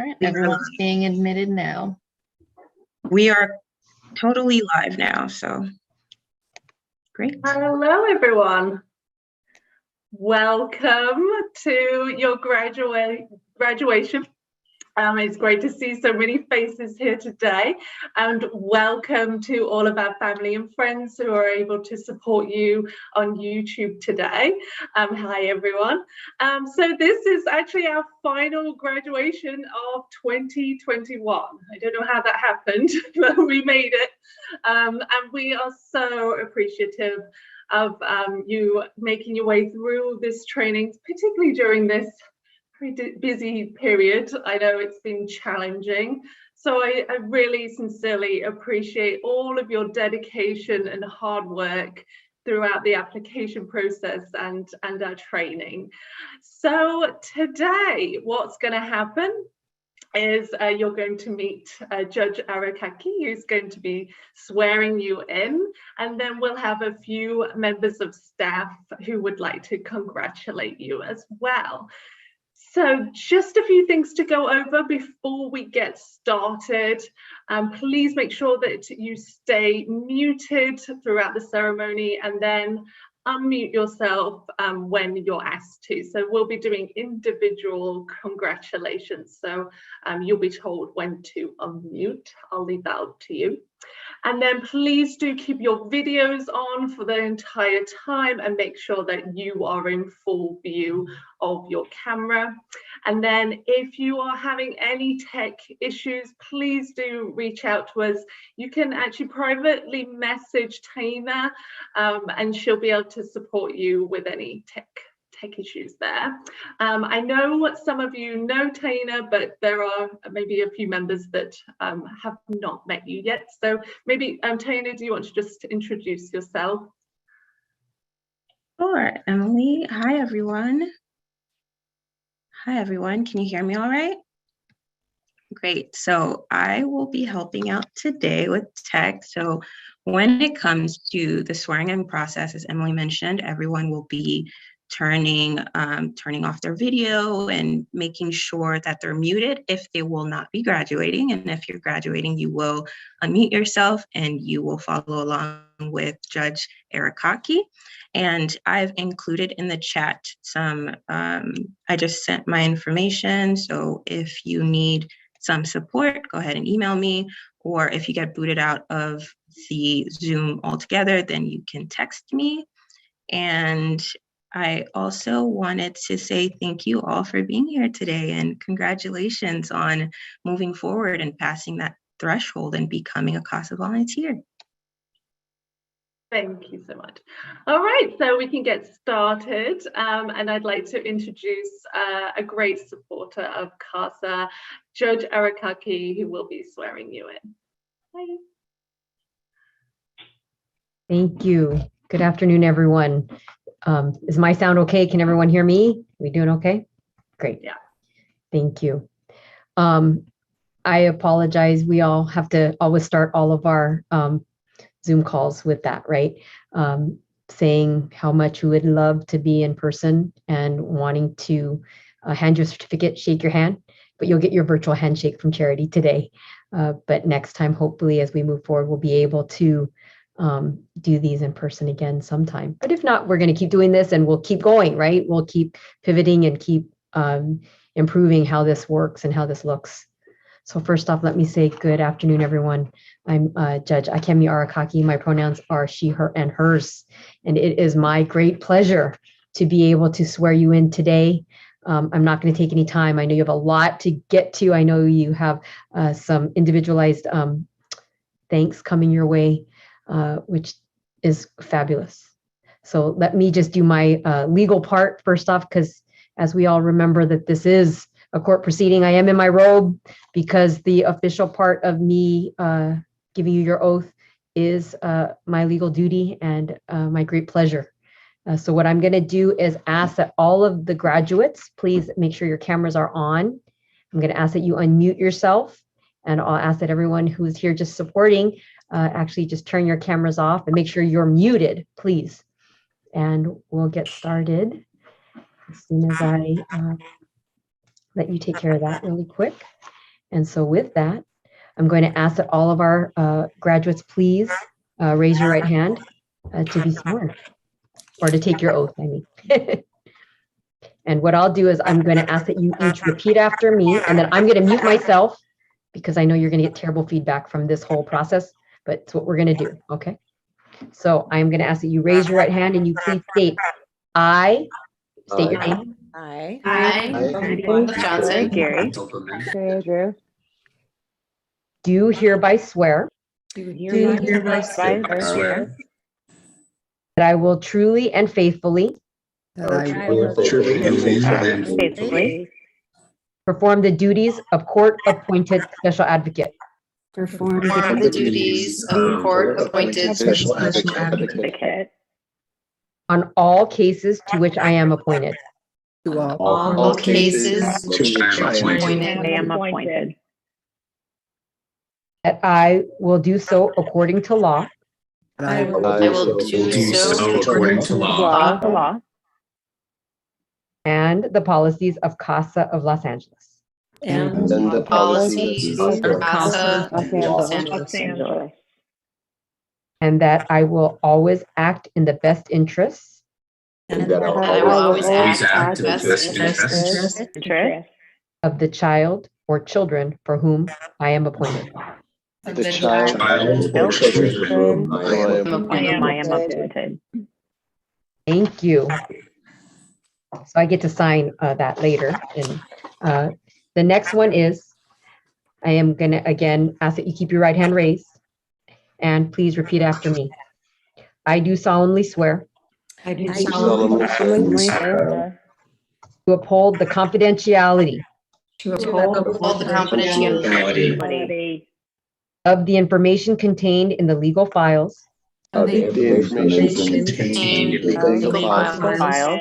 All right, everyone's being admitted now. We are totally live now, so great. Hello, everyone. Welcome to your graduation. It's great to see so many faces here today, and welcome to all of our family and friends who are able to support you on YouTube today. Hi, everyone. So this is actually our final graduation of 2021. I don't know how that happened, but we made it, and we are so appreciative of you making your way through this training, particularly during this pretty busy period. I know it's been challenging. So I really sincerely appreciate all of your dedication and hard work throughout the application process and our training. So today, what's going to happen is you're going to meet Judge Arakaki, who's going to be swearing you in, and then we'll have a few members of staff who would like to congratulate you as well. So just a few things to go over before we get started. Please make sure that you stay muted throughout the ceremony and then unmute yourself when you're asked to. So we'll be doing individual congratulations. So you'll be told when to unmute. I'll leave that up to you. And then please do keep your videos on for the entire time and make sure that you are in full view of your camera. And then if you are having any tech issues, please do reach out to us. You can actually privately message Taina and she'll be able to support you with any tech issues there. I know some of you know Taina, but there are maybe a few members that have not met you yet. So maybe Taina, do you want to just introduce yourself? Sure, Emily. Hi, everyone. Hi, everyone. Can you hear me all right? Great. So I will be helping out today with tech. So when it comes to the swearing in process, as Emily mentioned, everyone will be turning off their video and making sure that they're muted if they will not be graduating. And if you're graduating, you will unmute yourself and you will follow along with Judge Arakaki. And I've included in the chat some, I just sent my information. So if you need some support, go ahead and email me. Or if you get booted out of the Zoom altogether, then you can text me. And I also wanted to say thank you all for being here today and congratulations on moving forward and passing that threshold and becoming a Casa volunteer. Thank you so much. All right, so we can get started. And I'd like to introduce a great supporter of Casa, Judge Arakaki, who will be swearing you in. Hi. Thank you. Good afternoon, everyone. Is my sound okay? Can everyone hear me? We doing okay? Great. Yeah. Thank you. I apologize. We all have to always start all of our Zoom calls with that, right? Saying how much we would love to be in person and wanting to hand your certificate, shake your hand, but you'll get your virtual handshake from Charity today. But next time, hopefully, as we move forward, we'll be able to do these in person again sometime. But if not, we're going to keep doing this and we'll keep going, right? We'll keep pivoting and keep improving how this works and how this looks. So first off, let me say good afternoon, everyone. I'm Judge Akemi Arakaki. My pronouns are she, her, and hers. And it is my great pleasure to be able to swear you in today. I'm not going to take any time. I know you have a lot to get to. I know you have some individualized thanks coming your way, which is fabulous. So let me just do my legal part first off, because as we all remember that this is a court proceeding, I am in my robe because the official part of me giving you your oath is my legal duty and my great pleasure. So what I'm going to do is ask that all of the graduates, please make sure your cameras are on. I'm going to ask that you unmute yourself, and I'll ask that everyone who's here just supporting actually just turn your cameras off and make sure you're muted, please. And we'll get started as soon as I let you take care of that really quick. And so with that, I'm going to ask that all of our graduates please raise your right hand to be sworn, or to take your oath, I mean. And what I'll do is I'm going to ask that you each repeat after me, and then I'm going to mute myself because I know you're going to get terrible feedback from this whole process, but it's what we're going to do, okay? So I'm going to ask that you raise your right hand and you please state, I, state your name. I, Johnson. Gary, Do hereby swear do hereby swear that I will truly and faithfully that I will truly and faithfully perform the duties of court-appointed special advocate perform the duties of court-appointed special advocate on all cases to which I am appointed, to all cases to which I am appointed, that I will do so according to law that I will I will do so according to law and the policies of Casa of Los Angeles, and and the policies of Casa of Los Los Angeles, and that I will always act in the best interests and that I will always act in the best interest of the child or children for whom I am appointed. of the child or children for whom I am appointed. Thank you. So I get to sign that later. And the next one is, I am going to again ask that you keep your right hand raised and please repeat after me. I do solemnly swear I do solemnly swear to uphold the confidentiality to uphold the confidentiality of the information contained in the legal files of the information contained in the legal files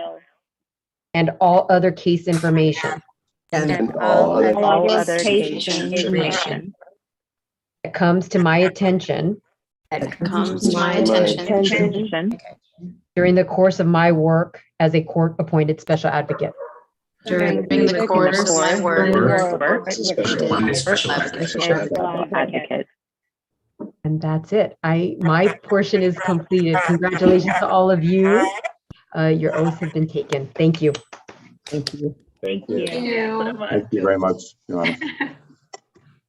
and all other case information and all other case information that comes to my attention that comes to my attention during the course of my work as a court-appointed special advocate. during the course of my work as a special advocate. And that's it. My portion is completed. Congratulations to all of you. Your oaths have been taken. Thank you. Thank you. Thank you so much. Thank you very much, Joanna.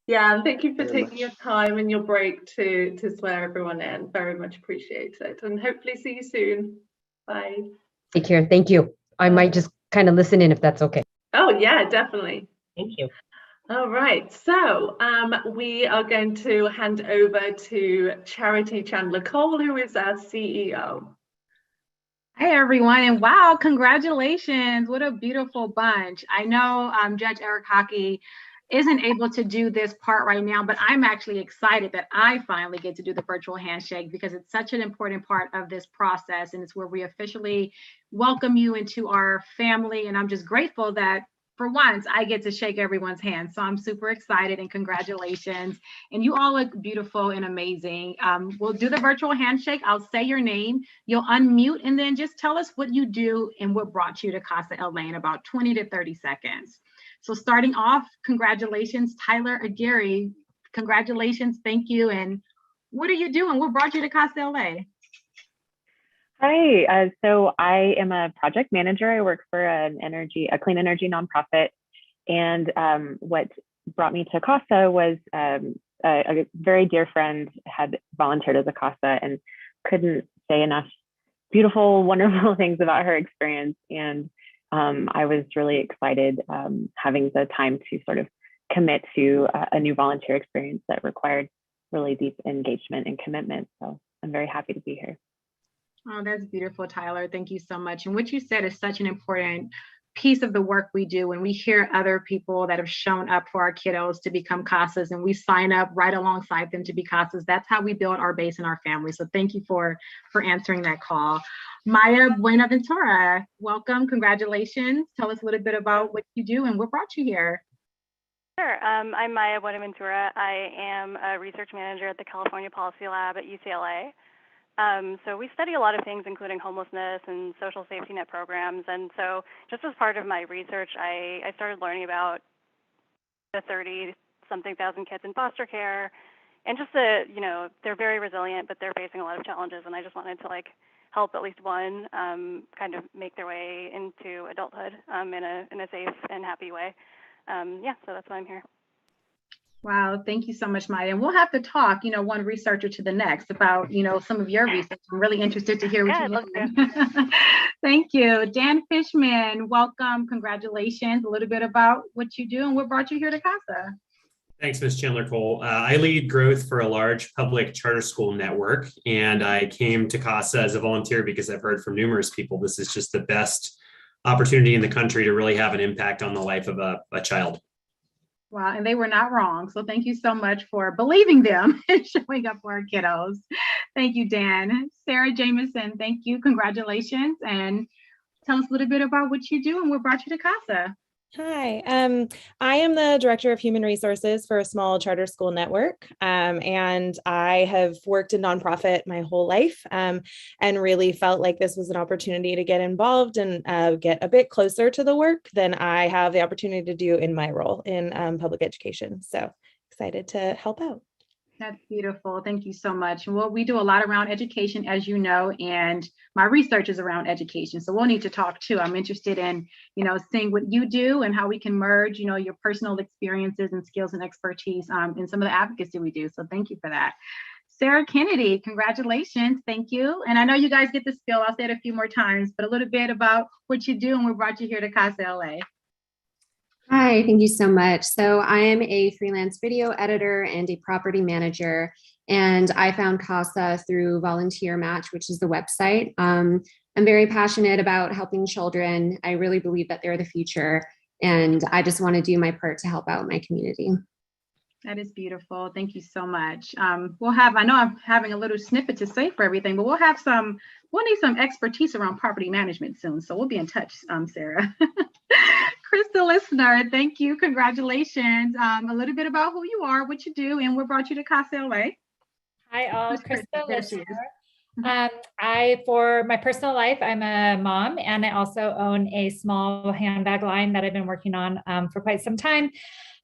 Yeah, and thank you for taking your time and your break to swear everyone in. Very much appreciate it. And hopefully see you soon. Bye. Take care. Thank you. I might just kind of listen in if that's okay. Oh, yeah, definitely. Thank you. All right, so we are going to hand over to Charity Chandler Cole, who is our CEO. Hi, everyone, and wow, congratulations. What a beautiful bunch. I know Judge Eric Hockey isn't able to do this part right now, but I'm actually excited that I finally get to do the virtual handshake because it's such an important part of this process, and it's where we officially welcome you into our family, and I'm just grateful that for once, I get to shake everyone's hand. So I'm super excited and congratulations. And you all look beautiful and amazing. We'll do the virtual handshake. I'll say your name. You'll unmute and then just tell us what you do and what brought you to Casa LA in about 20 to 30 seconds. So starting off, congratulations, Tyler Aguirre. Congratulations, thank you. And what are you doing? What brought you to Casa LA? Hi, so I am a project manager. I work for a clean energy nonprofit. And what brought me to Casa was a very dear friend had volunteered as a Casa and couldn't say enough beautiful, wonderful things about her experience. And I was really excited having the time to sort of commit to a new volunteer experience that required really deep engagement and commitment. So I'm very happy to be here. Oh, that's beautiful, Tyler. Thank you so much. And what you said is such an important piece of the work we do when we hear other people that have shown up for our kiddos to become CASAs and we sign up right alongside them to be CASAs. That's how we build our base in our family. So thank you for answering that call. Maya Buenaventura, welcome. Congratulations. Tell us a little bit about what you do and what brought you here. Sure. I'm Maya Buenaventura. I am a research manager at the California Policy Lab at UCLA. So we study a lot of things, including homelessness and social safety net programs. And so just as part of my research, I started learning about the 30 something thousand kids in foster care, and just the, they're very resilient, but they're facing a lot of challenges, and I just wanted to help at least one kind of make their way into adulthood in a safe and happy way. So that's why I'm here. Wow, thank you so much, Maya. And we'll have to talk, one researcher to the next about, some of your research. I'm really interested to hear what you learned. Thank you. Dan Fishman, welcome. Congratulations. A little bit about what you do and what brought you here to Casa. Thanks, Ms. Chandler-Cole. I lead growth for a large public charter school network, and I came to Casa as a volunteer because I've heard from numerous people this is just the best opportunity in the country to really have an impact on the life of a child. Wow, and they were not wrong. So thank you so much for believing them and showing up for our kiddos. Thank you, Dan. Sarah Jameson, thank you. Congratulations. And tell us a little bit about what you do and what brought you to Casa. Hi, I am the Director of Human Resources for a small charter school network, and I have worked in nonprofit my whole life and really felt like this was an opportunity to get involved and get a bit closer to the work than I have the opportunity to do in my role in public education. So excited to help out. That's beautiful. Thank you so much. Well, we do a lot around education, as you know, and my research is around education. So we'll need to talk too. I'm interested in, seeing what you do and how we can merge, your personal experiences and skills and expertise in some of the advocacy we do. So thank you for that. Sarah Kennedy, congratulations. Thank you. And I know you guys get the spiel. I'll say it a few more times, but a little bit about what you do and what brought you here to Casa LA. Hi, thank you so much. So I am a freelance video editor and a property manager, and I found Casa through Volunteer Match, which is the website. I'm very passionate about helping children. I really believe that they're the future, and I just want to do my part to help out my community. That is beautiful. Thank you so much. I know I'm having a little snippet to say for everything, but we'll need some expertise around property management soon. So we'll be in touch, Sarah. Krista Listener, thank you. Congratulations. A little bit about who you are, what you do, and what brought you to Casa LA. Hi, all. Krista Listener. For my personal life, I'm a mom, and I also own a small handbag line that I've been working on for quite some time.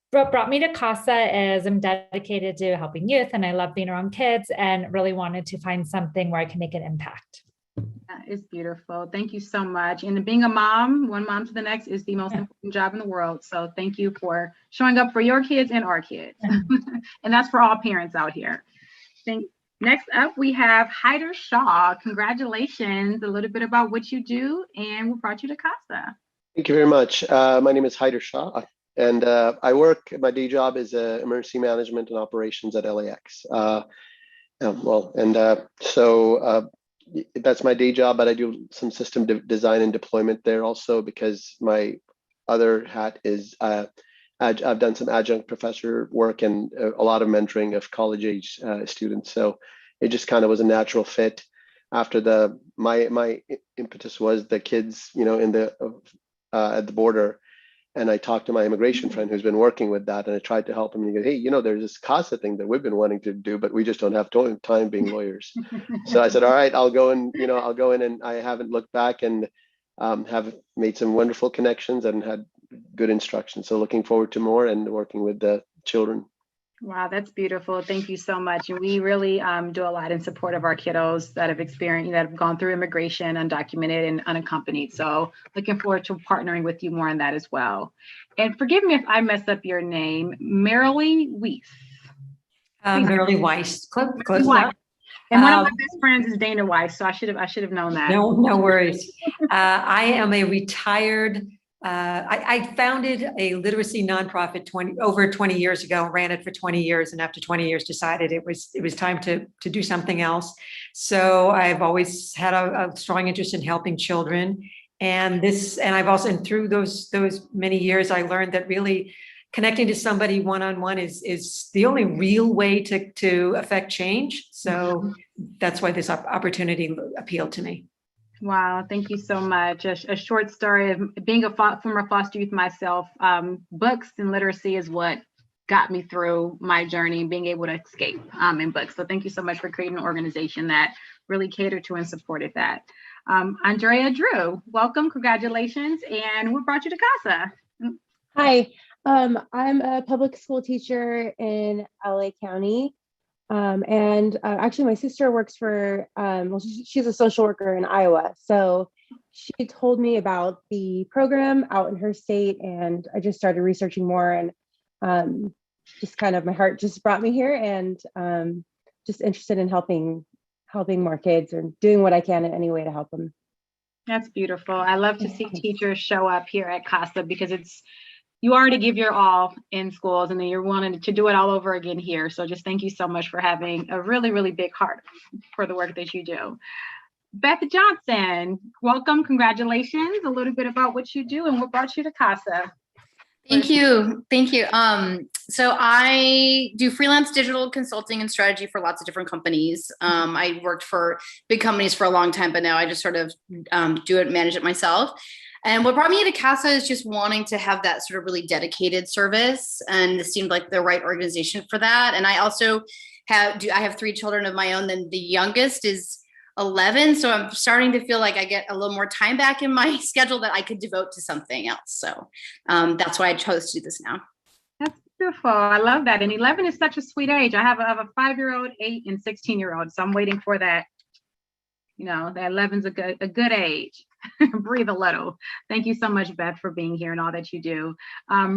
What brought me to Casa is I'm dedicated to helping youth, and I love being around kids and really wanted to find something where I can make an impact. That is beautiful. Thank you so much. And being a mom, one mom to the next, is the most important job in the world. So thank you for showing up for your kids and our kids. And that's for all parents out here. Next up, we have Hyder Shaw. Congratulations. A little bit about what you do and what brought you to Casa. Thank you very much. My name is Hyder Shaw, and my day job is emergency management and operations at LAX. So that's my day job, but I do some system design and deployment there also, because my other hat is I've done some adjunct professor work and a lot of mentoring of college age students. So it just kind of was a natural fit. After my impetus was the kids, at the border. And I talked to my immigration friend who's been working with that, and I tried to help him. And he goes, hey, there's this Casa thing that we've been wanting to do, but we just don't have time being lawyers. So I said, all right, I'll go in, and I haven't looked back, and have made some wonderful connections and had good instruction. So looking forward to more and working with the children. Wow, that's beautiful. Thank you so much. And we really do a lot in support of our kiddos that have gone through immigration, undocumented and unaccompanied. So looking forward to partnering with you more on that as well. And forgive me if I mess up your name, Marilee Weiss. Marilee Weiss. Close enough. And one of my best friends is Dana Weiss, so I should have known that. No worries. I am a retired. I founded a literacy nonprofit over 20 years ago, ran it for 20 years. And after 20 years decided it was time to do something else. So I've always had a strong interest in helping children. And I've also, through those many years, I learned that really connecting to somebody one-on-one is the only real way to affect change. So that's why this opportunity appealed to me. Wow, thank you so much. A short story of being a former foster youth myself. Books and literacy is what got me through my journey, being able to escape in books. So thank you so much for creating an organization that really catered to and supported that. Andrea Drew, welcome, congratulations. And what brought you to Casa? Hi, I'm a public school teacher in LA County. Actually, my sister works for, she's a social worker in Iowa. So she told me about the program out in her state, and I just started researching more, and just kind of my heart just brought me here, and just interested in helping more kids or doing what I can in any way to help them. That's beautiful. I love to see teachers show up here at Casa because you already give your all in schools, and then you're wanting to do it all over again here. So just thank you so much for having a really, really big heart for the work that you do. Beth Johnson, welcome. Congratulations. A little bit about what you do and what brought you to Casa. Thank you. Thank you. So I do freelance digital consulting and strategy for lots of different companies. I worked for big companies for a long time, but now I just sort of manage it myself. And what brought me to Casa is just wanting to have that sort of really dedicated service. And this seemed like the right organization for that. And I also I have 3 children of my own, and the youngest is 11. So I'm starting to feel like I get a little more time back in my schedule that I could devote to something else. So that's why I chose to do this now. That's beautiful. I love that. And 11 is such a sweet age. I have a 5-year-old, 8 and 16-year-old. So I'm waiting for that. You know, that 11's a good age. Breathe a little. Thank you so much, Beth, for being here and all that you do.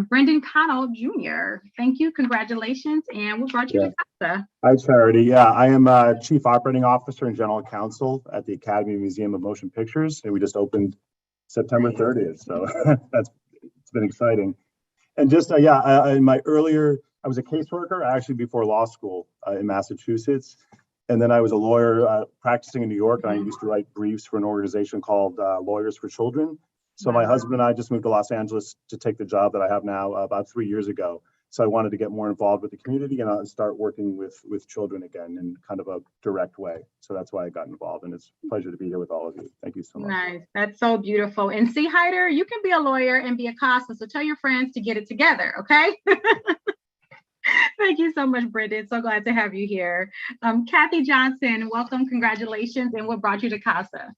Brendan Connell Jr., thank you. Congratulations. And what brought you to Casa? Hi, Charity. Yeah, I am Chief Operating Officer and General Counsel at the Academy Museum of Motion Pictures, and we just opened September 30th. So it's been exciting. And just, in my I was a caseworker actually before law school in Massachusetts. And then I was a lawyer practicing in New York, and I used to write briefs for an organization called Lawyers for Children. So my husband and I just moved to Los Angeles to take the job that I have now about 3 years ago. So I wanted to get more involved with the community and start working with children again in kind of a direct way. So that's why I got involved, and it's a pleasure to be here with all of you. Thank you so much. Nice. That's so beautiful. And see, Hyder, you can be a lawyer and be a Casa, so tell your friends to get it together, okay? Thank you so much, Bridget. So glad to have you here. Kathy Johnson, welcome, congratulations, and what brought you to Casa?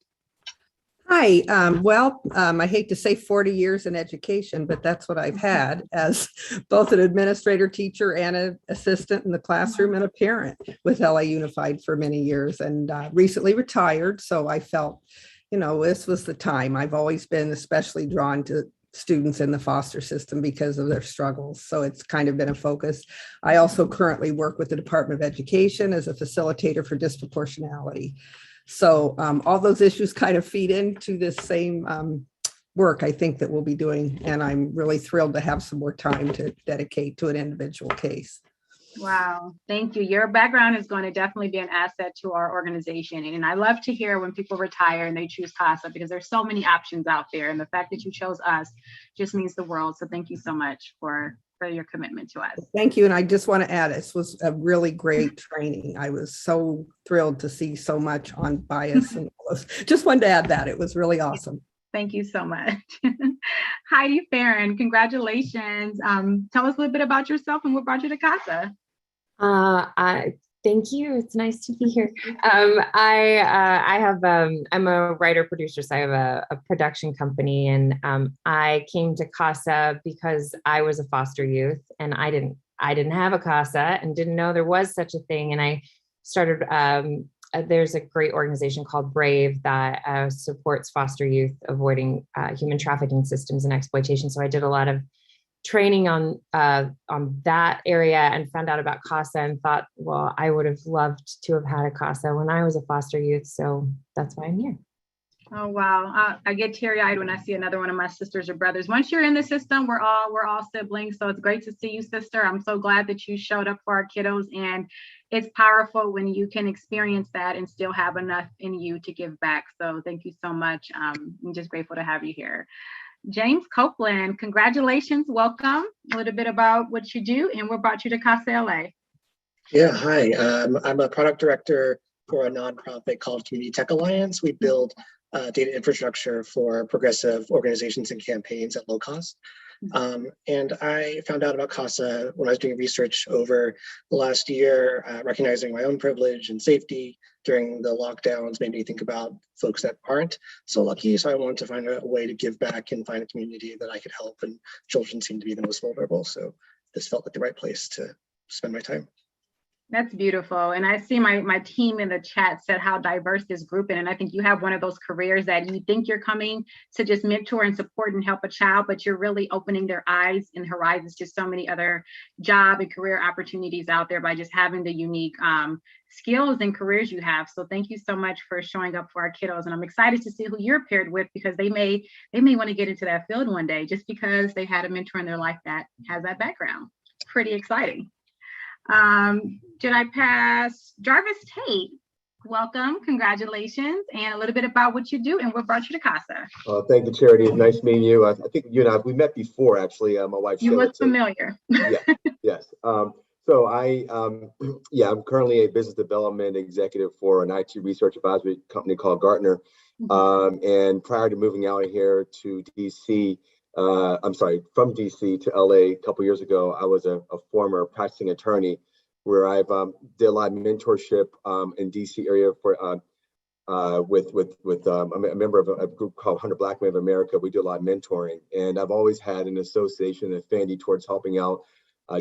Hi, I hate to say 40 years in education, but that's what I've had as both an administrator, teacher, and an assistant in the classroom and a parent with LA Unified for many years, and recently retired. So I felt, this was the time. I've always been especially drawn to students in the foster system because of their struggles. So it's kind of been a focus. I also currently work with the Department of Education as a facilitator for disproportionality. So all those issues kind of feed into this same work I think that we'll be doing. And I'm really thrilled to have some more time to dedicate to an individual case. Wow, thank you. Your background is going to definitely be an asset to our organization. And I love to hear when people retire and they choose Casa, because there's so many options out there. And the fact that you chose us just means the world. So thank you so much for your commitment to us. Thank you. And I just want to add, this was a really great training. I was so thrilled to see so much on bias and all those. Just wanted to add that. It was really awesome. Thank you so much. Heidi Farron, congratulations. Tell us a little bit about yourself and what brought you to Casa. Thank you. It's nice to be here. I'm a writer producer, so I have a production company, and I came to Casa because I was a foster youth, and I didn't have a Casa and didn't know there was such a thing. And I started, there's a great organization called Brave that supports foster youth avoiding human trafficking systems and exploitation. So I did a lot of training on that area and found out about Casa and thought, well, I would have loved to have had a Casa when I was a foster youth. So that's why I'm here. Oh, wow. I get teary-eyed when I see another one of my sisters or brothers. Once you're in the system, we're all siblings. So it's great to see you, sister. I'm so glad that you showed up for our kiddos. And it's powerful when you can experience that and still have enough in you to give back. So thank you so much. I'm just grateful to have you here. James Copeland, congratulations, welcome. A little bit about what you do and what brought you to Casa LA. Yeah, hi. I'm a product director for a nonprofit called Community Tech Alliance. We build data infrastructure for progressive organizations and campaigns at low cost. And I found out about Casa when I was doing research over the last year, recognizing my own privilege and safety during the lockdowns made me think about folks that aren't so lucky. So I wanted to find a way to give back and find a community that I could help. And children seem to be the most vulnerable. So this felt like the right place to spend my time. That's beautiful. And I see my team in the chat said how diverse this group is. And I think you have one of those careers that you think you're coming to just mentor and support and help a child, but you're really opening their eyes and horizons to so many other job and career opportunities out there by just having the unique skills and careers you have. So thank you so much for showing up for our kiddos. And I'm excited to see who you're paired with, because they may want to get into that field one day just because they had a mentor in their life that has that background. Pretty exciting. Did I pass Jarvis Tate? Welcome, congratulations, and a little bit about what you do and what brought you to Casa. Thank you, Charity. It's nice meeting you. I think you and we met before, actually. My wife. You look familiar. Yeah. Yes. So I'm currently a business development executive for an IT research advisory company called Gartner. And prior to moving out of here to DC, from DC to LA a couple years ago, I was a former practicing attorney where I've did a lot of mentorship in DC area for with a member of a group called 100 Black Men of America. We do a lot of mentoring, and I've always had an association, an affinity towards helping out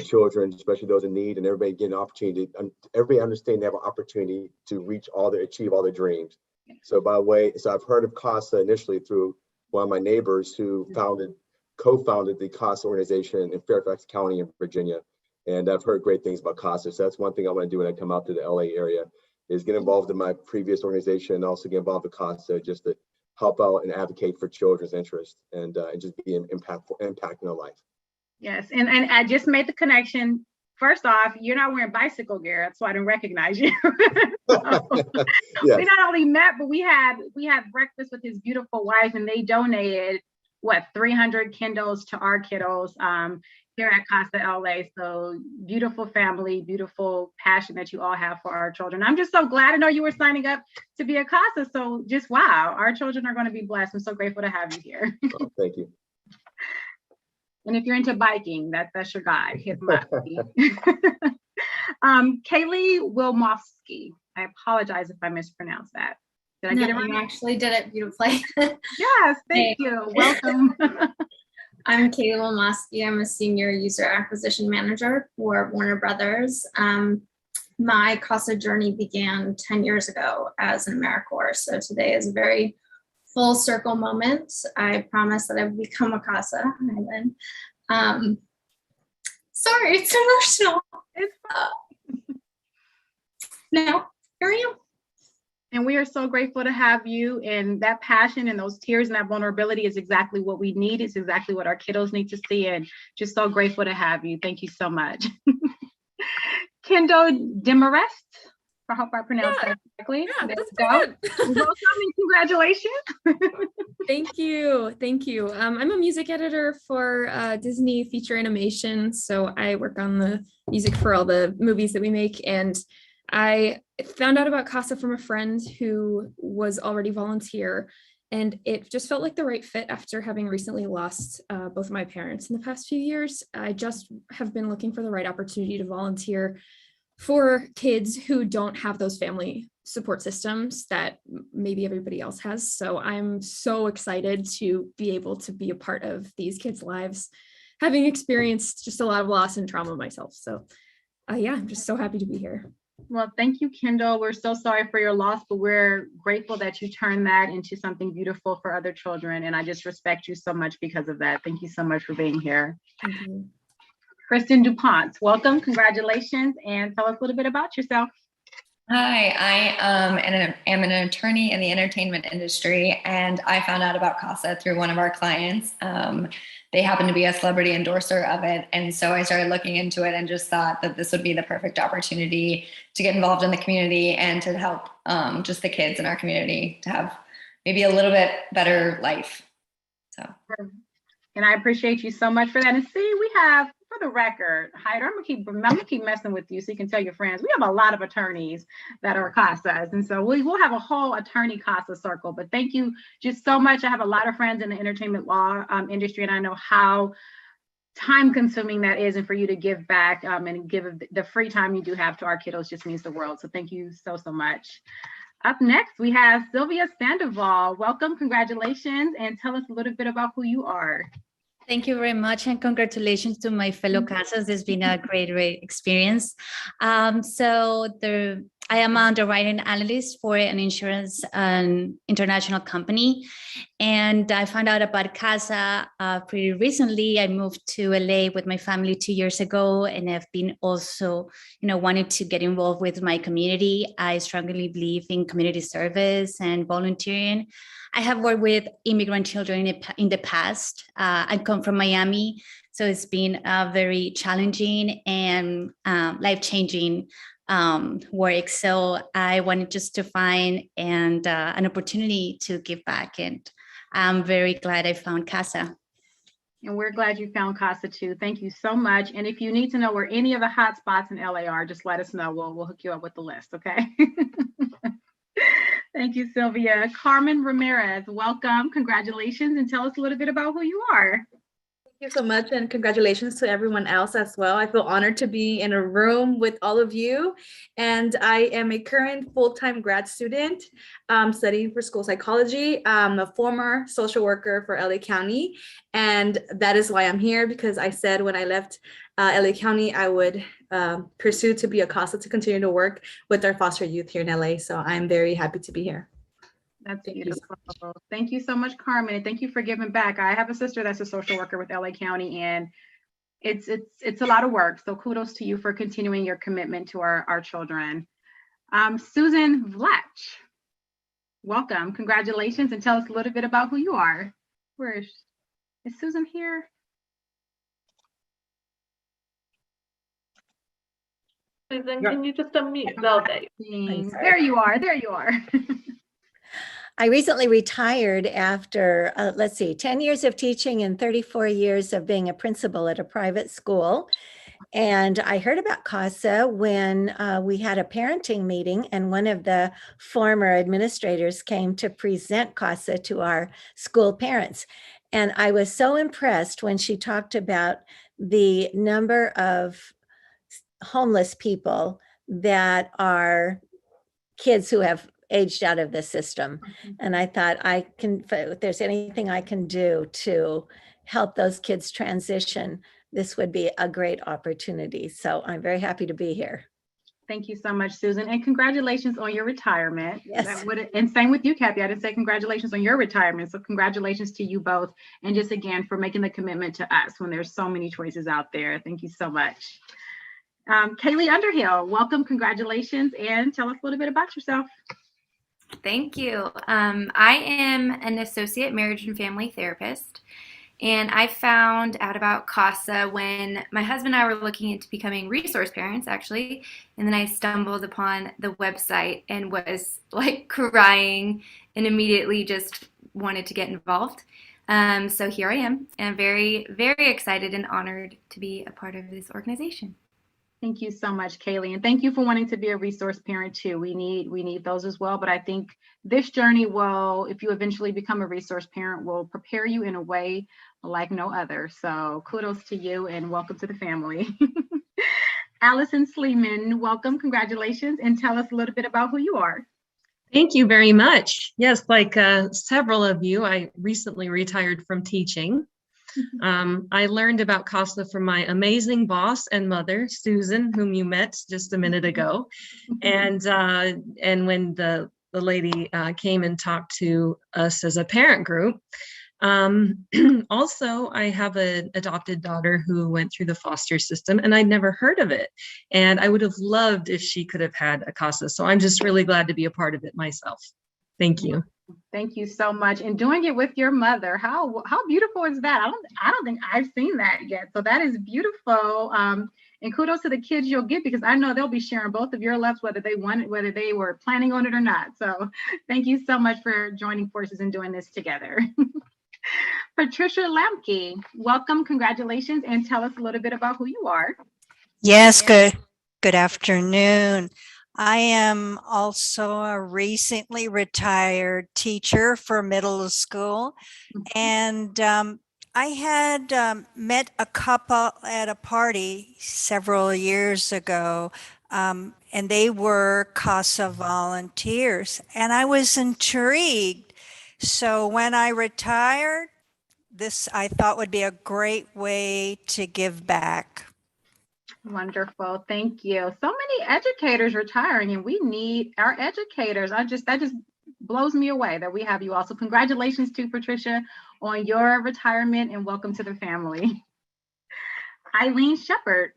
children, especially those in need, and everybody get an opportunity. Everybody understand they have an opportunity to achieve all their dreams. So I've heard of Casa initially through one of my neighbors who co-founded the Casa organization in Fairfax County in Virginia. And I've heard great things about Casa. So that's one thing I want to do when I come out to the LA area, is get involved in my previous organization and also get involved with Casa just to help out and advocate for children's interests and just be impacting their life. Yes, and I just made the connection. First off, you're not wearing bicycle gear, so I didn't recognize you. Yes. We not only met, but we had breakfast with his beautiful wife, and they donated 300 Kindles to our kiddos here at Casa LA. So beautiful family, beautiful passion that you all have for our children. I'm just so glad to know you were signing up to be a Casa. So just wow, our children are going to be blessed. I'm so grateful to have you here. Oh, thank you. And if you're into biking, that's your guy. Hit him up. Kayla Lamoski. I apologize if I mispronounced that. Did I get it right? You actually did it beautifully. Yes, thank you. Welcome. I'm Kayla Lamoski. I'm a senior user acquisition manager for Warner Brothers. My Casa journey began 10 years ago as an AmeriCorps. So today is a very full circle moment. I promise that I've become a Casa. Sorry, it's emotional. It's no, here I am. And we are so grateful to have you, and that passion and those tears and that vulnerability is exactly what we need. It's exactly what our kiddos need to see, and just so grateful to have you. Thank you so much. Kendall Demarest, I hope I pronounced that correctly. Yeah, there that's we go. Welcome and congratulations. Thank you. Thank you. I'm a music editor for Disney feature animation. So I work on the music for all the movies that we make. And I found out about Casa from a friend who was already volunteer. And it just felt like the right fit after having recently lost both of my parents in the past few years. I just have been looking for the right opportunity to volunteer for kids who don't have those family support systems that maybe everybody else has. So I'm so excited to be able to be a part of these kids' lives, having experienced just a lot of loss and trauma myself. So yeah, I'm just so happy to be here. Well, thank you, Kendall. We're so sorry for your loss, but we're grateful that you turned that into something beautiful for other children. And I just respect you so much because of that. Thank you so much for being here. Thank you. Kristen DuPont, welcome, congratulations, and tell us a little bit about yourself. Hi, I am an attorney in the entertainment industry, and I found out about Casa through one of our clients. They happened to be a celebrity endorser of it, and so I started looking into it and just thought that this would be the perfect opportunity to get involved in the community and to help just the kids in our community to have maybe a little bit better life. So. And I appreciate you so much for that. And see, we have, for the record, Hyder, I'm gonna keep messing with you so you can tell your friends. We have a lot of attorneys that are Casas, and so we will have a whole attorney Casa circle. But thank you just so much. I have a lot of friends in the entertainment law industry, and I know how time consuming that is, and for you to give back and give the free time you do have to our kiddos just means the world. So thank you so much. Up next, we have Sylvia Sandoval. Welcome, congratulations, and tell us a little bit about who you are. Thank you very much, and congratulations to my fellow Casas. It's been a great experience. I am an underwriting analyst for an insurance international company, and I found out about Casa pretty recently. I moved to LA with my family 2 years ago, and I've been also, wanted to get involved with my community. I strongly believe in community service and volunteering. I have worked with immigrant children in the past. I come from Miami, so it's been very challenging and life-changing work. So I wanted just to find an opportunity to give back, and I'm very glad I found Casa. And we're glad you found Casa too. Thank you so much. And if you need to know where any of the hot spots in LA are, just let us know. We'll hook you up with the list, okay? Thank you, Sylvia. Carmen Ramirez, welcome. Congratulations, and tell us a little bit about who you are. Thank you so much, and congratulations to everyone else as well. I feel honored to be in a room with all of you, and I am a current full-time grad student studying for school psychology. I'm a former social worker for LA County, and that is why I'm here, because I said when I left LA County, I would pursue to be a CASA to continue to work with our foster youth here in LA. So I'm very happy to be here. That's beautiful. Thank you so much, Carmen. And thank you for giving back. I have a sister that's a social worker with LA County, and it's a lot of work. So kudos to you for continuing your commitment to our children. Susan Vlach, welcome. Congratulations, and tell us a little bit about who you are. Is Susan here? Susan, can you just unmute? No, there you are. There you are. I recently retired after, 10 years of teaching and 34 years of being a principal at a private school. And I heard about Casa when we had a parenting meeting, and one of the former administrators came to present Casa to our school parents. And I was so impressed when she talked about the number of homeless people that are kids who have aged out of the system. And I thought, if there's anything I can do to help those kids transition, this would be a great opportunity. So I'm very happy to be here. Thank you so much, Susan. And congratulations on your retirement. Yes. And same with you, Kathy. I didn't say congratulations on your retirement. So congratulations to you both. And just again, for making the commitment to us when there's so many choices out there. Thank you so much. Kaylee Underhill, welcome, congratulations, and tell us a little bit about yourself. Thank you. I am an associate marriage and family therapist, and I found out about Casa when my husband and I were looking into becoming resource parents, actually, and then I stumbled upon the website and was like crying and immediately just wanted to get involved. So here I am, and I'm very, very excited and honored to be a part of this organization. Thank you so much, Kaylee. And thank you for wanting to be a resource parent too. We need those as well. But I think this journey will, if you eventually become a resource parent, will prepare you in a way like no other. So kudos to you and welcome to the family. Allison Sleeman, welcome, congratulations, and tell us a little bit about who you are. Thank you very much. Yes, like several of you, I recently retired from teaching. I learned about Casa from my amazing boss and mother, Susan, whom you met just a minute ago. And when the lady came and talked to us as a parent group. Also, I have an adopted daughter who went through the foster system, and I'd never heard of it. And I would have loved if she could have had a Casa. So I'm just really glad to be a part of it myself. Thank you. Thank you so much. And doing it with your mother, how beautiful is that? I don't think I've seen that yet. So that is beautiful. And kudos to the kids you'll get, because I know they'll be sharing both of your loves, whether they want it, whether they were planning on it or not. So thank you so much for joining forces and doing this together. Patricia Lamke, welcome, congratulations, and tell us a little bit about who you are. Yes, good afternoon. I am also a recently retired teacher for middle school, and I had met a couple at a party several years ago, and they were Casa volunteers, and I was intrigued. So when I retired, this I thought would be a great way to give back. Wonderful. Thank you. So many educators retiring, and we need our educators. That just blows me away that we have you all. So congratulations to Patricia on your retirement and welcome to the family. Eileen Shepard,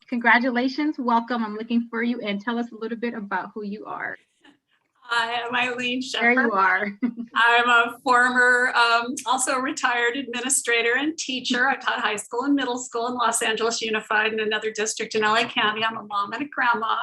congratulations. Welcome. I'm looking for you, and tell us a little bit about who you are. Hi, I'm Eileen Shepard. There you are. I'm a former, also retired administrator and teacher. I taught high school and middle school in Los Angeles Unified and another district in LA County. I'm a mom and a grandma.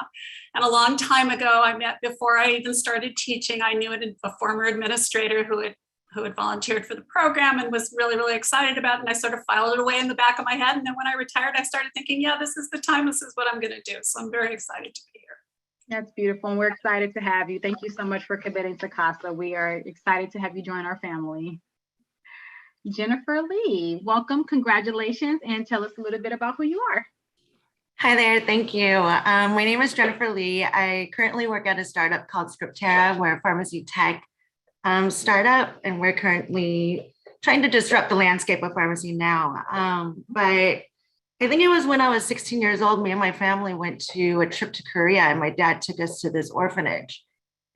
And a long time ago, before I even started teaching, I knew a former administrator who had volunteered for the program and was really, really excited about it. And I sort of filed it away in the back of my head. And then when I retired, I started thinking, yeah, this is the time. This is what I'm going to do. So I'm very excited to be here. That's beautiful. And we're excited to have you. Thank you so much for committing to Casa. We are excited to have you join our family. Jennifer Lee, welcome. Congratulations. And tell us a little bit about who you are. Hi there. Thank you. My name is Jennifer Lee. I currently work at a startup called Scriptera. We're a pharmacy tech startup, and we're currently trying to disrupt the landscape of pharmacy now. But I think it was when I was 16 years old, me and my family went to a trip to Korea, and my dad took us to this orphanage.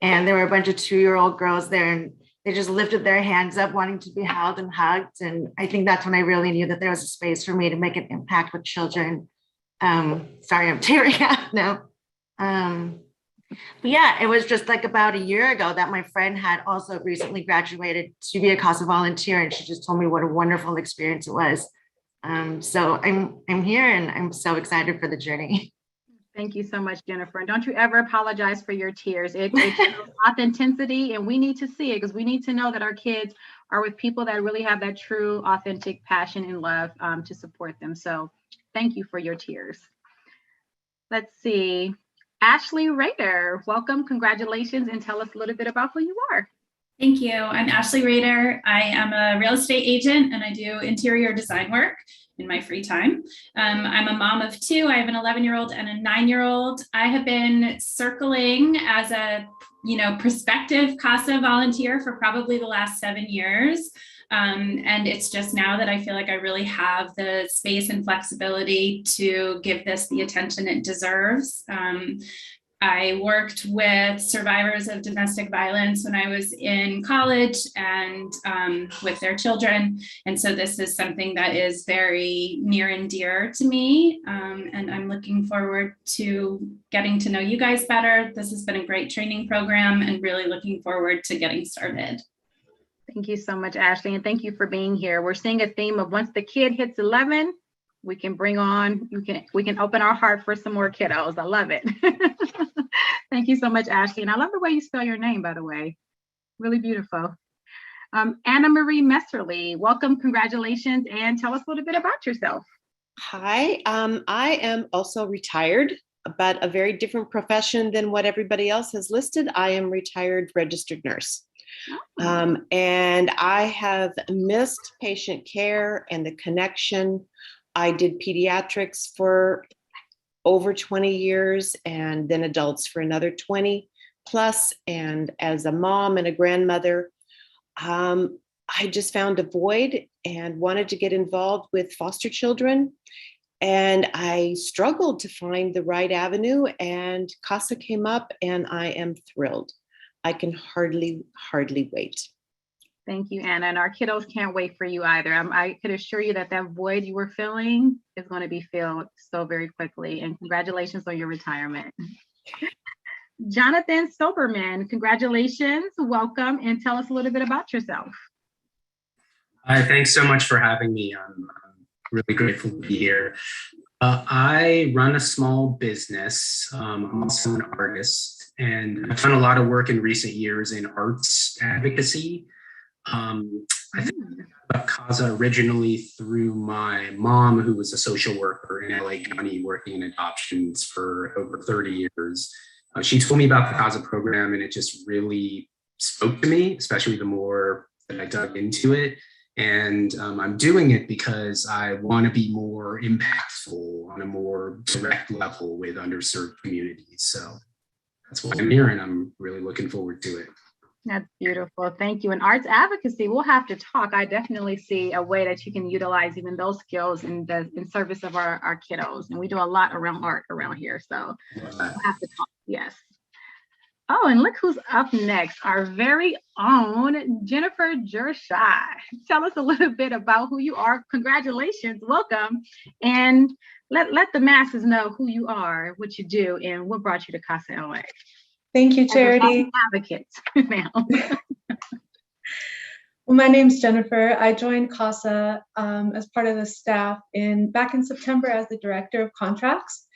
And there were a bunch of 2-year-old girls there, and they just lifted their hands up wanting to be held and hugged. And I think that's when I really knew that there was a space for me to make an impact with children. Sorry, I'm tearing up now. But yeah, it was just like about a year ago that my friend had also recently graduated to be a Casa volunteer, and she just told me what a wonderful experience it was. So I'm here, and I'm so excited for the journey. Thank you so much, Jennifer. And don't you ever apologize for your tears. It shows authenticity, and we need to see it because we need to know that our kids are with people that really have that true, authentic passion and love to support them. So thank you for your tears. Let's see. Ashley Rader, welcome. Congratulations, and tell us a little bit about who you are. Thank you. I'm Ashley Rader. I am a real estate agent, and I do interior design work in my free time. I'm a mom of 2. I have an 11-year-old and a 9-year-old. I have been circling as a prospective Casa volunteer for probably the last 7 years. And it's just now that I feel like I really have the space and flexibility to give this the attention it deserves. I worked with survivors of domestic violence when I was in college and with their children. And so this is something that is very near and dear to me. And I'm looking forward to getting to know you guys better. This has been a great training program, and really looking forward to getting started. Thank you so much, Ashley. And thank you for being here. We're seeing a theme of once the kid hits 11, we can bring on, we can open our heart for some more kiddos. I love it. Thank you so much, Ashley. And I love the way you spell your name, by the way. Really beautiful. Anna Marie Messerly, welcome, congratulations, and tell us a little bit about yourself. Hi, I am also retired, but a very different profession than what everybody else has listed. I am retired registered nurse. And I have missed patient care and the connection. I did pediatrics for over 20 years and then adults for another 20 plus. And as a mom and a grandmother, I just found a void and wanted to get involved with foster children. And I struggled to find the right avenue, and Casa came up, and I am thrilled. I can hardly wait. Thank you, Anna. And our kiddos can't wait for you either. I could assure you that void you were filling is going to be filled so very quickly. And congratulations on your retirement. Jonathan Soberman, congratulations, welcome, and tell us a little bit about yourself. Hi, thanks so much for having me. I'm really grateful to be here. I run a small business. I'm also an artist, and I've done a lot of work in recent years in arts advocacy. I think about Casa originally through my mom, who was a social worker in LA County working in adoptions for over 30 years. She told me about the Casa program, and it just really spoke to me, especially the more that I dug into it. And I'm doing it because I want to be more impactful on a more direct level with underserved communities. So that's why I'm here, and I'm really looking forward to it. That's beautiful. Thank you. And arts advocacy, we'll have to talk. I definitely see a way that you can utilize even those skills in service of our kiddos. And we do a lot around art around here. So we'll have to talk. Yes. Oh, and look who's up next, our very own Jennifer Jershai. Tell us a little bit about who you are. Congratulations, welcome. And let the masses know who you are, what you do, and what brought you to Casa LA. Thank you, Charity. Advocates now. Well, my name's Jennifer. I joined Casa as part of the staff back in September as the director of contracts.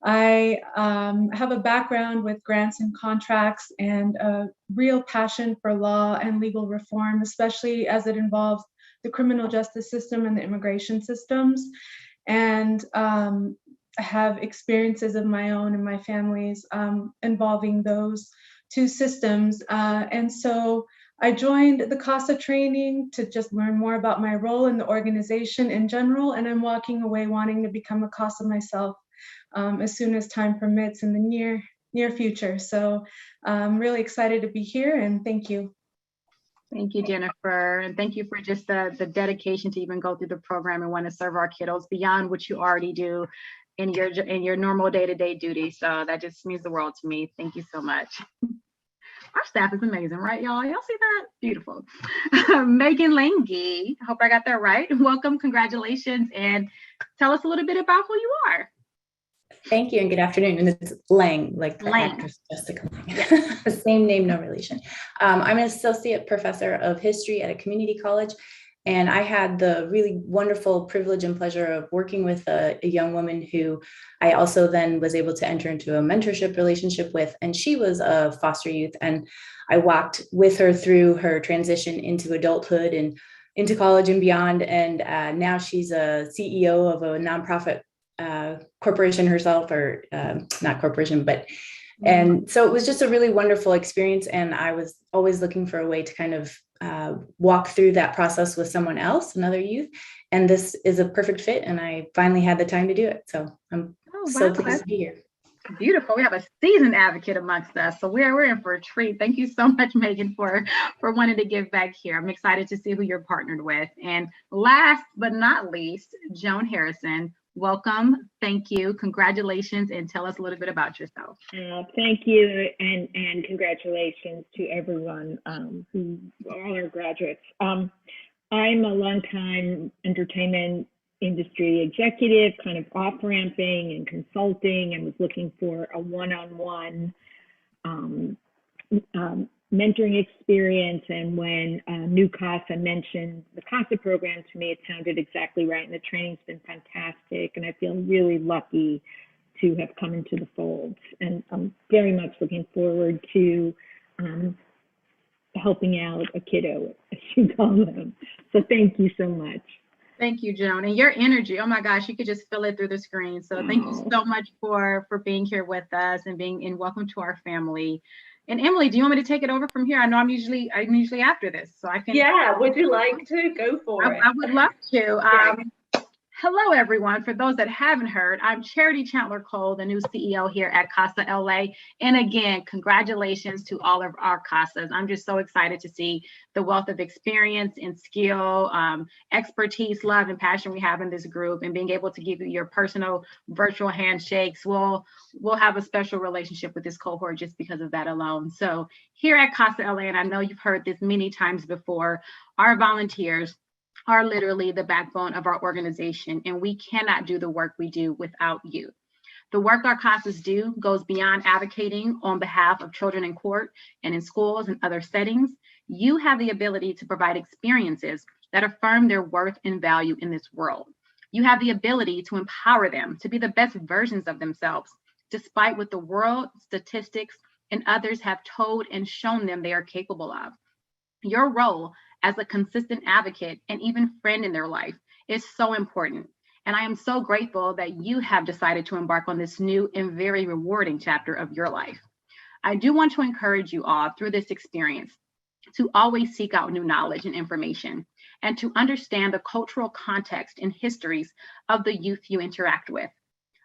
I have a background with grants and contracts and a real passion for law and legal reform, especially as it involves the criminal justice system and the immigration systems. And I have experiences of my own and my family's involving those two systems. And so I joined the CASA training to just learn more about my role in the organization in general. And I'm walking away wanting to become a CASA myself as soon as time permits in the near future. So I'm really excited to be here, and thank you. Thank you, Jennifer. And thank you for just the dedication to even go through the program and want to serve our kiddos beyond what you already do in your normal day-to-day duties. So that just means the world to me. Thank you so much. Our staff is amazing, right, y'all? Y'all see that? Beautiful. Megan Lange, I hope I got that right. Welcome, congratulations, and tell us a little bit about who you are. Thank you and good afternoon. And it's Lang, like the actress Jessica Lang. Yes. The same name, no relation. I'm an associate professor of history at a community college, and I had the really wonderful privilege and pleasure of working with a young woman who I also then was able to enter into a mentorship relationship with, and she was a foster youth, and I walked with her through her transition into adulthood and into college and beyond, and now she's a CEO of a nonprofit corporation herself, or not corporation, but and so it was just a really wonderful experience, and I was always looking for a way to kind of walk through that process with someone else, another youth, and this is a perfect fit, and I finally had the time to do it, so I'm so pleased to be here. Beautiful. We have a seasoned advocate amongst us, so we're in for a treat. Thank you so much, Megan, for wanting to give back here. I'm excited to see who you're partnered with. And last but not least, Joan Harrison. Welcome, thank you, congratulations, and tell us a little bit about yourself. Thank you, and congratulations to everyone who all are graduates. I'm a longtime entertainment industry executive, kind of off-ramping and consulting, and was looking for a one-on-one mentoring experience. And when New Casa mentioned the Casa program to me, it sounded exactly right. And the training's been fantastic. And I feel really lucky to have come into the fold. And I'm very much looking forward to helping out a kiddo, as you call them. So thank you so much. Thank you, Joan. And your energy, oh my gosh, you could just feel it through the screen. So thank you so much for being here with us and welcome to our family. And Emily, do you want me to take it over from here? I know I'm usually after this, so I can. Yeah, would you like to go for it? I would love to. Hello, everyone. For those that haven't heard, I'm Charity Chandler Cole, the new CEO here at Casa LA. And again, congratulations to all of our Casas. I'm just so excited to see the wealth of experience and skill, expertise, love, and passion we have in this group, and being able to give you your personal virtual handshakes. We'll have a special relationship with this cohort just because of that alone. So here at Casa LA, and I know you've heard this many times before, our volunteers are literally the backbone of our organization, and we cannot do the work we do without you. The work our CASAs do goes beyond advocating on behalf of children in court and in schools and other settings. You have the ability to provide experiences that affirm their worth and value in this world. You have the ability to empower them to be the best versions of themselves, despite what the world, statistics, and others have told and shown them they are capable of. Your role as a consistent advocate and even friend in their life is so important. And I am so grateful that you have decided to embark on this new and very rewarding chapter of your life. I do want to encourage you all through this experience to always seek out new knowledge and information. and to understand the cultural context and histories of the youth you interact with.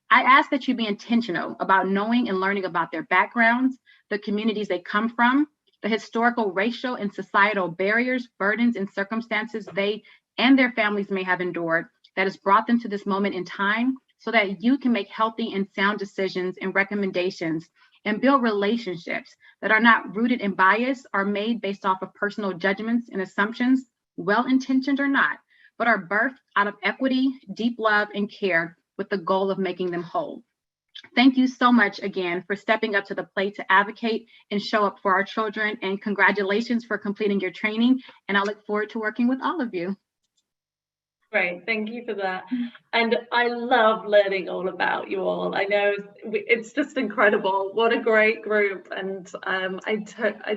I ask that you be intentional about knowing and learning about their backgrounds, the communities they come from, the historical, racial, and societal barriers, burdens, and circumstances they and their families may have endured that has brought them to this moment in time, so that you can make healthy and sound decisions and recommendations and build relationships that are not rooted in bias or made based off of personal judgments and assumptions, well-intentioned or not, but are birthed out of equity, deep love, and care with the goal of making them whole. Thank you so much again for stepping up to the plate to advocate and show up for our children, and congratulations for completing your training. And I look forward to working with all of you. Great, thank you for that. And I love learning all about you all. I know it's just incredible. What a great group. And I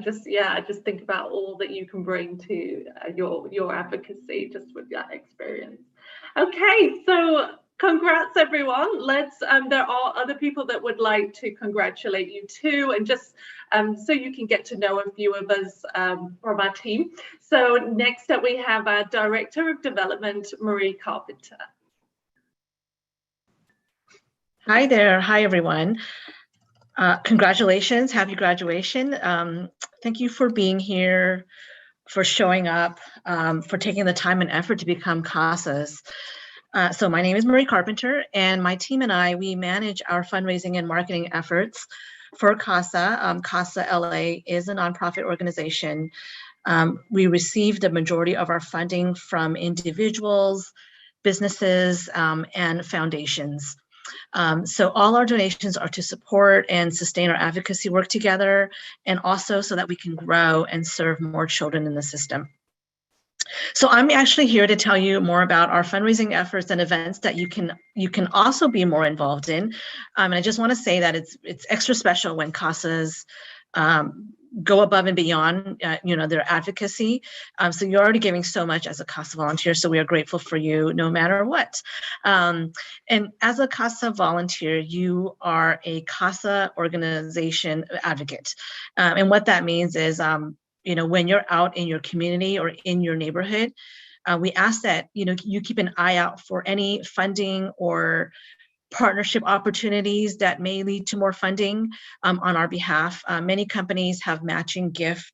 just think about all that you can bring to your advocacy just with that experience. Okay, so congrats everyone. Let's there are other people that would like to congratulate you too, and just so you can get to know a few of us from our team. So next up we have our Director of Development, Marie Carpenter. Hi there. Hi everyone. Congratulations, happy graduation. Thank you for being here, for showing up, for taking the time and effort to become CASAs. So my name is Marie Carpenter, and my team and I, we manage our fundraising and marketing efforts for CASA. CASA LA is a nonprofit organization. We receive the majority of our funding from individuals, businesses, and foundations. So all our donations are to support and sustain our advocacy work together, and also so that we can grow and serve more children in the system. So I'm actually here to tell you more about our fundraising efforts and events that you can also be more involved in. And I just want to say that it's extra special when CASAs go above and beyond, their advocacy. So you're already giving so much as a CASA volunteer, so we are grateful for you no matter what. And as a CASA volunteer, you are a CASA organization advocate. And what that means is, when you're out in your community or in your neighborhood, we ask that, you keep an eye out for any funding or partnership opportunities that may lead to more funding on our behalf. Many companies have matching gift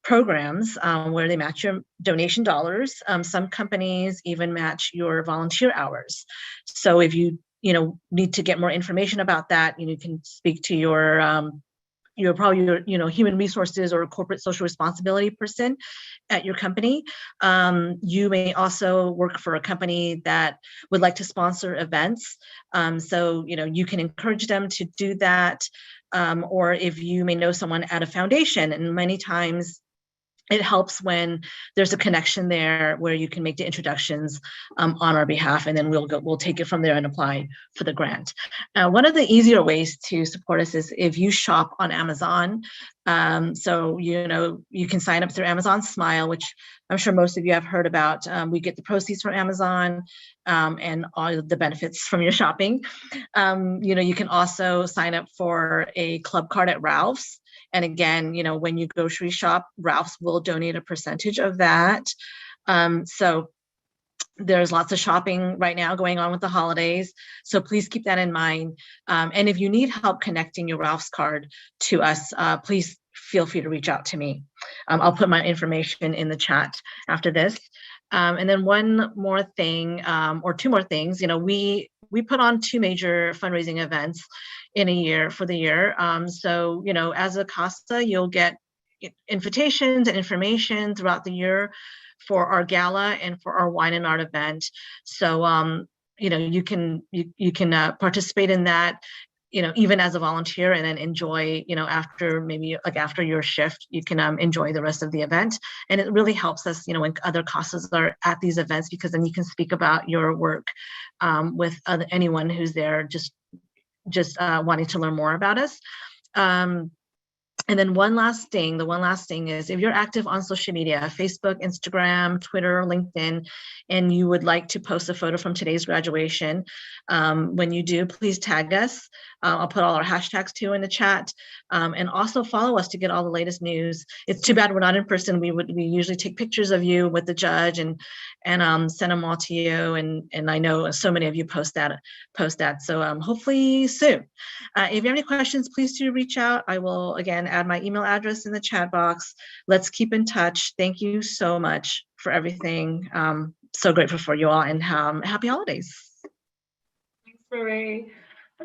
programs where they match your donation dollars. Some companies even match your volunteer hours. So if you need to get more information about that, you can speak to your human resources or corporate social responsibility person at your company. You may also work for a company that would like to sponsor events. So, you can encourage them to do that. Or if you may know someone at a foundation, and many times it helps when there's a connection there where you can make the introductions on our behalf, and then we'll take it from there and apply for the grant. One of the easier ways to support us is if you shop on Amazon. So, you can sign up through Amazon Smile, which I'm sure most of you have heard about. We get the proceeds from Amazon and all the benefits from your shopping. You can also sign up for a club card at Ralph's. And again, when you grocery shop, Ralph's will donate a percentage of that. So there's lots of shopping right now going on with the holidays. So please keep that in mind. And if you need help connecting your Ralph's card to us, please feel free to reach out to me. I'll put my information in the chat after this. And then one more thing, or two more things, we put on 2 major fundraising events in a year for the year. So, as a CASA, you'll get invitations and information throughout the year for our gala and for our wine and art event. So, you can participate in that, even as a volunteer, and then enjoy, after your shift, you can enjoy the rest of the event. And it really helps us, when other CASAs are at these events, because then you can speak about your work with anyone who's there just wanting to learn more about us. And then the one last thing is if you're active on social media, Facebook, Instagram, Twitter, LinkedIn, and you would like to post a photo from today's graduation, when you do, please tag us. I'll put all our hashtags too in the chat, and also follow us to get all the latest news. It's too bad we're not in person. We usually take pictures of you with the judge and send them all to you. And I know so many of you post that. So hopefully soon. If you have any questions, please do reach out. I will again add my email address in the chat box. Let's keep in touch. Thank you so much for everything. So grateful for you all, and happy holidays. Thanks, Marie.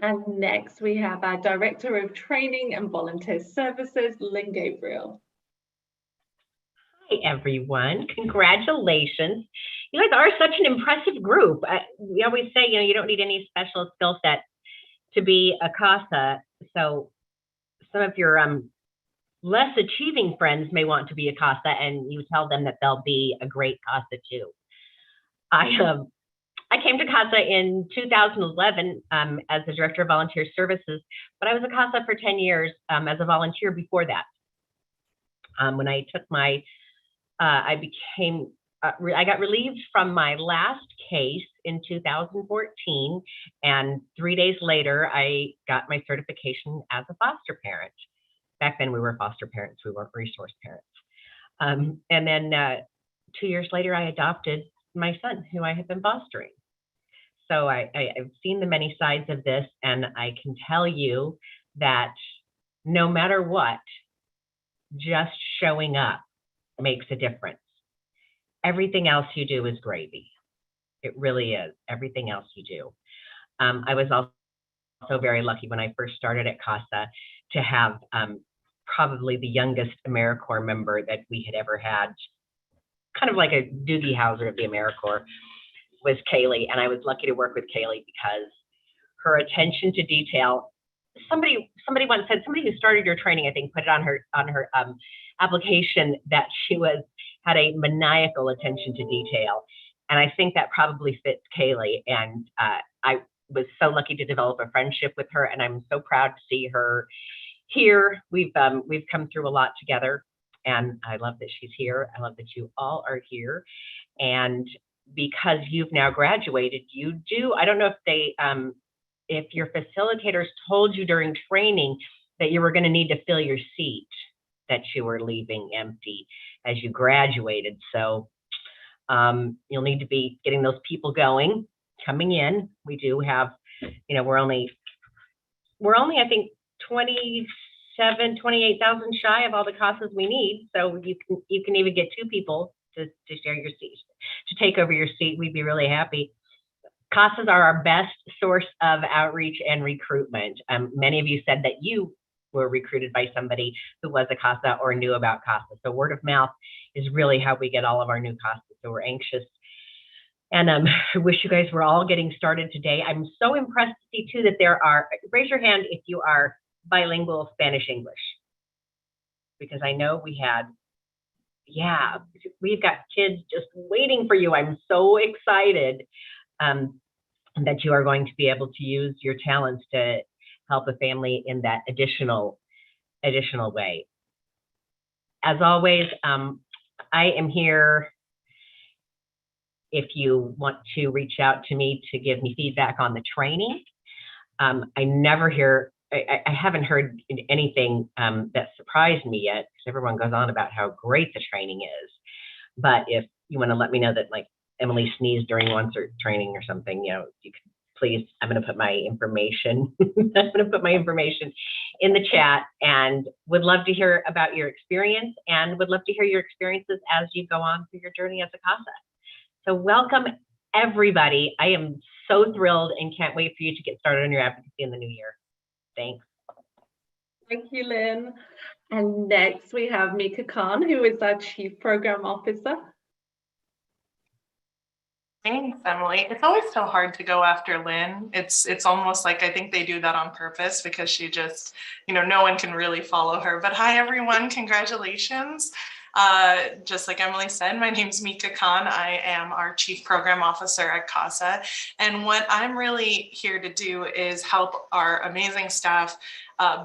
And next we have our Director of Training and Volunteer Services, Lynn Gabriel. Hi, everyone. Congratulations. You guys are such an impressive group. We always say, you don't need any special skill set to be a CASA. So some of your less achieving friends may want to be a CASA, and you tell them that they'll be a great CASA too. I came to CASA in 2011 as the Director of Volunteer Services, but I was a CASA for 10 years as a volunteer before that. When I took my, I got relieved from my last case in 2014, and 3 days later, I got my certification as a foster parent. Back then we were foster parents, we weren't resource parents. And then 2 years later, I adopted my son, who I have been fostering. So I've seen the many sides of this, and I can tell you that no matter what, just showing up makes a difference. Everything else you do is gravy. It really is. Everything else you do. I was also very lucky when I first started at CASA to have probably the youngest AmeriCorps member that we had ever had, kind of like a Doogie Howser of the AmeriCorps, was Kayla. And I was lucky to work with Kayla because her attention to detail, somebody once said, somebody who started your training, I think, put it on her application that she had a maniacal attention to detail. And I think that probably fits Kayla. And I was so lucky to develop a friendship with her, and I'm so proud to see her here. We've come through a lot together, and I love that she's here. I love that you all are here. And because you've now graduated, you do, I don't know if your facilitators told you during training that you were going to need to fill your seat that you were leaving empty as you graduated. So you'll need to be getting those people coming in. We do have, we're only I think 28,000 shy of all the CASAs we need. So you can even get 2 people to share your seat, to take over your seat. We'd be really happy. CASAs are our best source of outreach and recruitment. Many of you said that you were recruited by somebody who was a CASA or knew about CASA. So word of mouth is really how we get all of our new CASAs. So we're anxious. And I wish you guys were all getting started today. I'm so impressed to see too that there are, raise your hand if you are bilingual Spanish-English, because I know we've got kids just waiting for you. I'm so excited that you are going to be able to use your talents to help a family in that additional way. As always, I am here if you want to reach out to me to give me feedback on the training. I haven't heard anything that surprised me yet, because everyone goes on about how great the training is. But if you want to let me know that, like, Emily sneezed during one training or something, you can please, I'm going to put my information. I'm going to put my information in the chat, and would love to hear about your experience, and would love to hear your experiences as you go on through your journey as a CASA. So welcome, everybody. I am so thrilled and can't wait for you to get started on your advocacy in the new year. Thanks. Thank you, Lynn. And next we have Mika Khan, who is our Chief Program Officer. Thanks, Emily. It's always so hard to go after Lynn. It's almost like I think they do that on purpose, because she just, no one can really follow her. But hi, everyone. Congratulations. Just like Emily said, my name's Mika Khan. I am our Chief Program Officer at Casa. And what I'm really here to do is help our amazing staff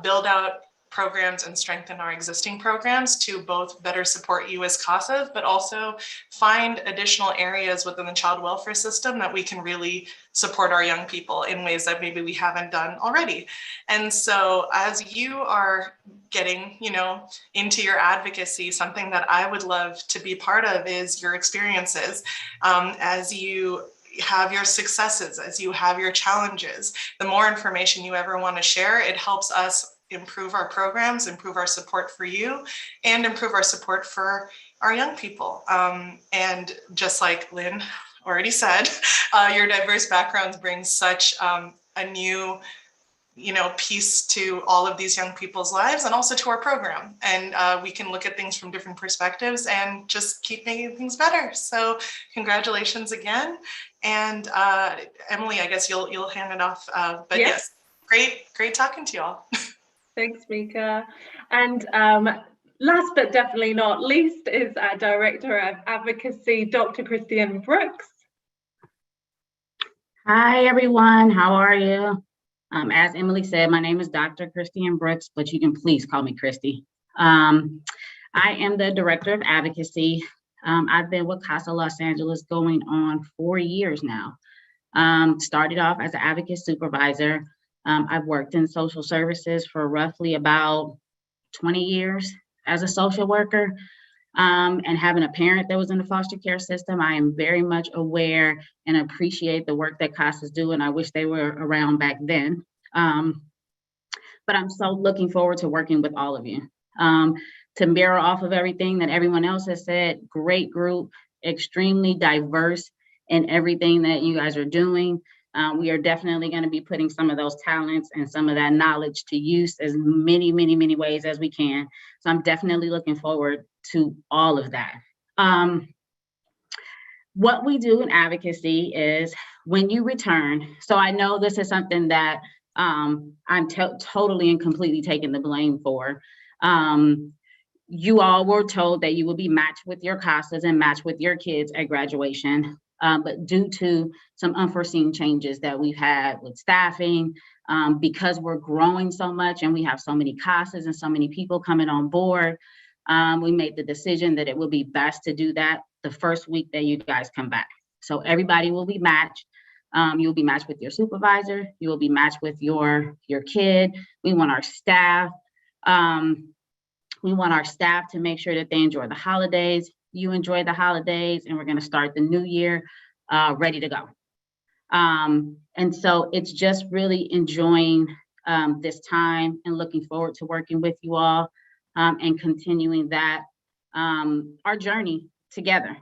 build out programs and strengthen our existing programs to both better support you as CASAs, but also find additional areas within the child welfare system that we can really support our young people in ways that maybe we haven't done already. And so as you are getting, into your advocacy, something that I would love to be part of is your experiences as you have your successes, as you have your challenges. The more information you ever want to share, it helps us improve our programs, improve our support for you, and improve our support for our young people. And just like Lynn already said, your diverse backgrounds bring such a new piece to all of these young people's lives and also to our program. And we can look at things from different perspectives and just keep making things better. So congratulations again. And Emily, I guess you'll hand it off. But yes, great talking to you all. Thanks, Mika. And last but definitely not least is our Director of Advocacy, Dr. Christiane Brooks. Hi, everyone. How are you? As Emily said, my name is Dr. Christiane Brooks, but you can please call me Christy. I am the Director of Advocacy. I've been with Casa Los Angeles going on 4 years now. Started off as an advocate supervisor. I've worked in social services for roughly about 20 years as a social worker. And having a parent that was in the foster care system, I am very much aware and appreciate the work that CASAs do, and I wish they were around back then. But I'm so looking forward to working with all of you. To mirror off of everything that everyone else has said, great group, extremely diverse in everything that you guys are doing. We are definitely going to be putting some of those talents and some of that knowledge to use as many ways as we can. So I'm definitely looking forward to all of that. What we do in advocacy is when you return, so I know this is something that I'm totally and completely taking the blame for. You all were told that you will be matched with your CASAs and matched with your kids at graduation. But due to some unforeseen changes that we've had with staffing, because we're growing so much and we have so many CASAs and so many people coming on board, we made the decision that it would be best to do that the first week that you guys come back. So everybody will be matched. You'll be matched with your supervisor. You will be matched with your kid. We want our staff. We want our staff to make sure that they enjoy the holidays. You enjoy the holidays, and we're going to start the new year ready to go. And so it's just really enjoying this time and looking forward to working with you all and continuing that, our journey together.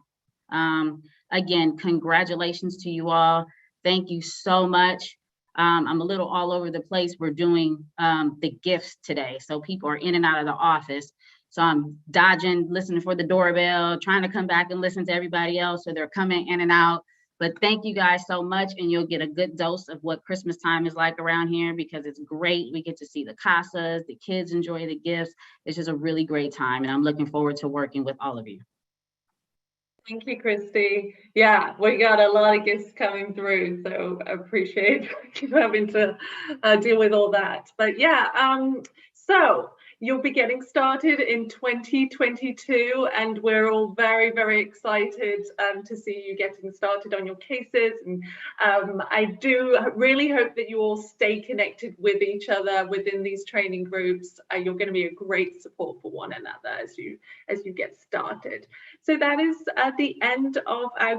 Again, congratulations to you all. Thank you so much. I'm a little all over the place. We're doing the gifts today. So people are in and out of the office. So I'm dodging, listening for the doorbell, trying to come back and listen to everybody else. So they're coming in and out. But thank you guys so much. And you'll get a good dose of what Christmas time is like around here because it's great. We get to see the CASAs, the kids enjoy the gifts. It's just a really great time. And I'm looking forward to working with all of you. Thank you, Christy. Yeah, we got a lot of gifts coming through, so I appreciate you having to deal with all that. But yeah, so you'll be getting started in 2022, and we're all very, very excited to see you getting started on your cases. And I do really hope that you all stay connected with each other within these training groups. You're going to be a great support for one another as you get started. So that is the end of our